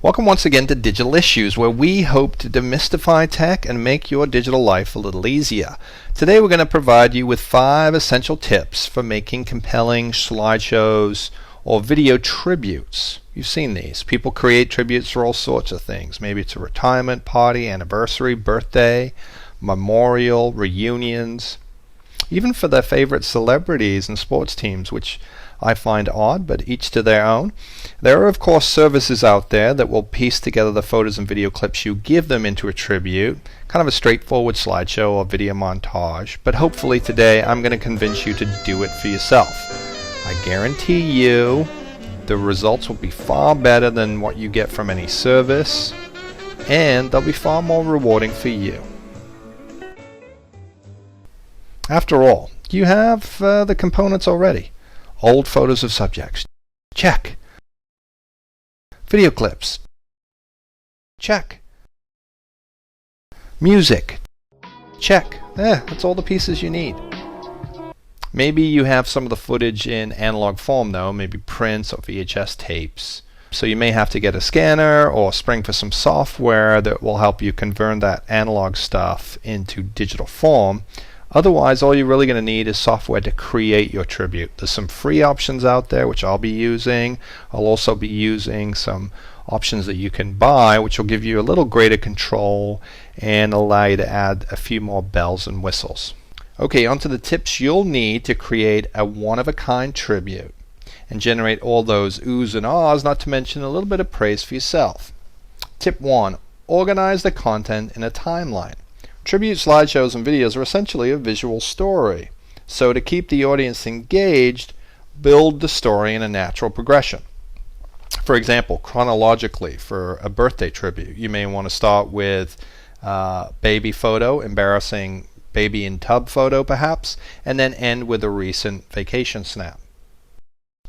Welcome once again to Digital Issues, where we hope to demystify tech and make your digital life a little easier. Today we're going to provide you with 5 essential tips for making compelling slideshows or video tributes. You've seen these. People create tributes for all sorts of things. Maybe it's a retirement party, anniversary, birthday, memorial, reunions, even for their favorite celebrities and sports teams, which I find odd, but each to their own. There are, of course, services out there that will piece together the photos and video clips you give them into a tribute, kind of a straightforward slideshow or video montage, but hopefully today I'm going to convince you to do it for yourself. I guarantee you the results will be far better than what you get from any service, and they'll be far more rewarding for you. After all, you have the components already. Old photos of subjects. Check. Video clips. Check. Music. Check. That's all the pieces you need. Maybe you have some of the footage in analog form though, maybe prints or VHS tapes. So you may have to get a scanner or spring for some software that will help you convert that analog stuff into digital form. Otherwise, all you're really going to need is software to create your tribute. There's some free options out there, which I'll be using. I'll also be using some options that you can buy, which will give you a little greater control and allow you to add a few more bells and whistles. Okay, on to the tips you'll need to create a one-of-a-kind tribute and generate all those oohs and ahs, not to mention a little bit of praise for yourself. Tip 1. Organize the content in a timeline. Tribute slideshows and videos are essentially a visual story. So to keep the audience engaged, build the story in a natural progression. For example, chronologically for a birthday tribute, you may want to start with baby photo, embarrassing baby in tub photo perhaps, and then end with a recent vacation snap.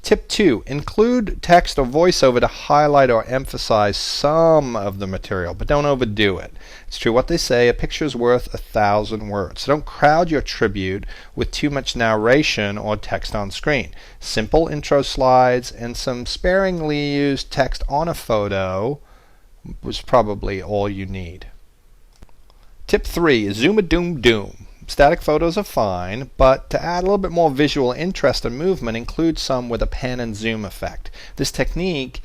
Tip 2. Include text or voiceover to highlight or emphasize some of the material, but don't overdo it. It's true what they say, a picture is worth 1,000 words. So don't crowd your tribute with too much narration or text on screen. Simple intro slides and some sparingly used text on a photo was probably all you need. Tip 3. Zoom-a-doom-doom. Static photos are fine, but to add a little bit more visual interest and movement, include some with a pan and zoom effect. This technique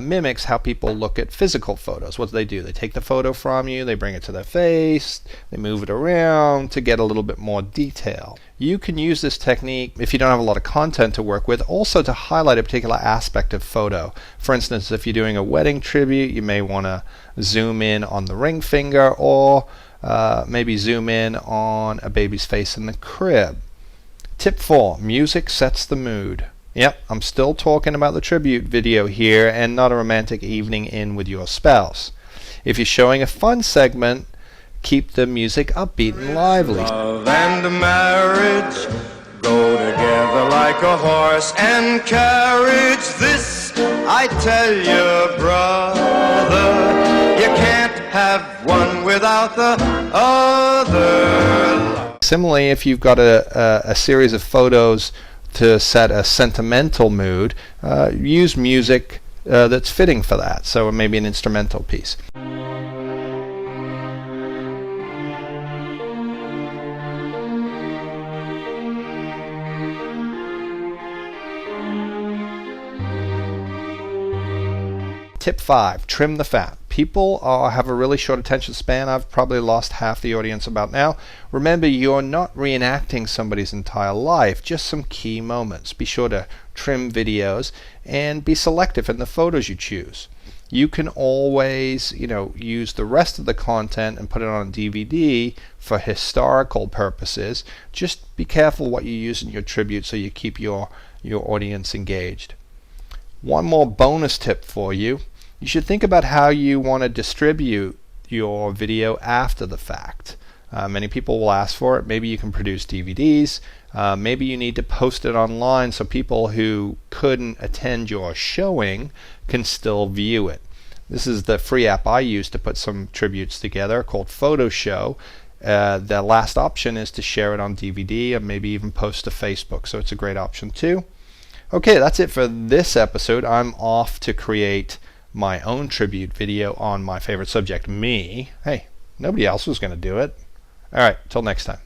mimics how people look at physical photos. What do? They take the photo from you, they bring it to their face, they move it around to get a little bit more detail. You can use this technique if you don't have a lot of content to work with, also to highlight a particular aspect of photo. For instance, if you're doing a wedding tribute, you may want to zoom in on the ring finger, or maybe zoom in on a baby's face in the crib. Tip 4. Music sets the mood. Yep, I'm still talking about the tribute video here and not a romantic evening in with your spouse. If you're showing a fun segment, keep the music upbeat and lively. Love and marriage go together like a horse and carriage. This I tell you, brother, you can't have one without the other. Similarly, if you've got a series of photos to set a sentimental mood, use music that's fitting for that, so maybe an instrumental piece. Tip 5. Trim the fat. People have a really short attention span. I've probably lost half the audience about now. Remember, you're not reenacting somebody's entire life, just some key moments. Be sure to trim videos and be selective in the photos you choose. You can always, use the rest of the content and put it on a DVD for historical purposes. Just be careful what you use in your tribute so you keep your audience engaged. One more bonus tip for you. You should think about how you want to distribute your video after the fact. Many people will ask for it. Maybe you can produce DVDs. Maybe you need to post it online so people who couldn't attend your showing can still view it. This is the free app I use to put some tributes together called Photo-Show. The last option is to share it on DVD and maybe even post to Facebook, so it's a great option too. Okay, that's it for this episode. I'm off to create my own tribute video on my favorite subject, me. Hey, nobody else was going to do it. All right, till next time.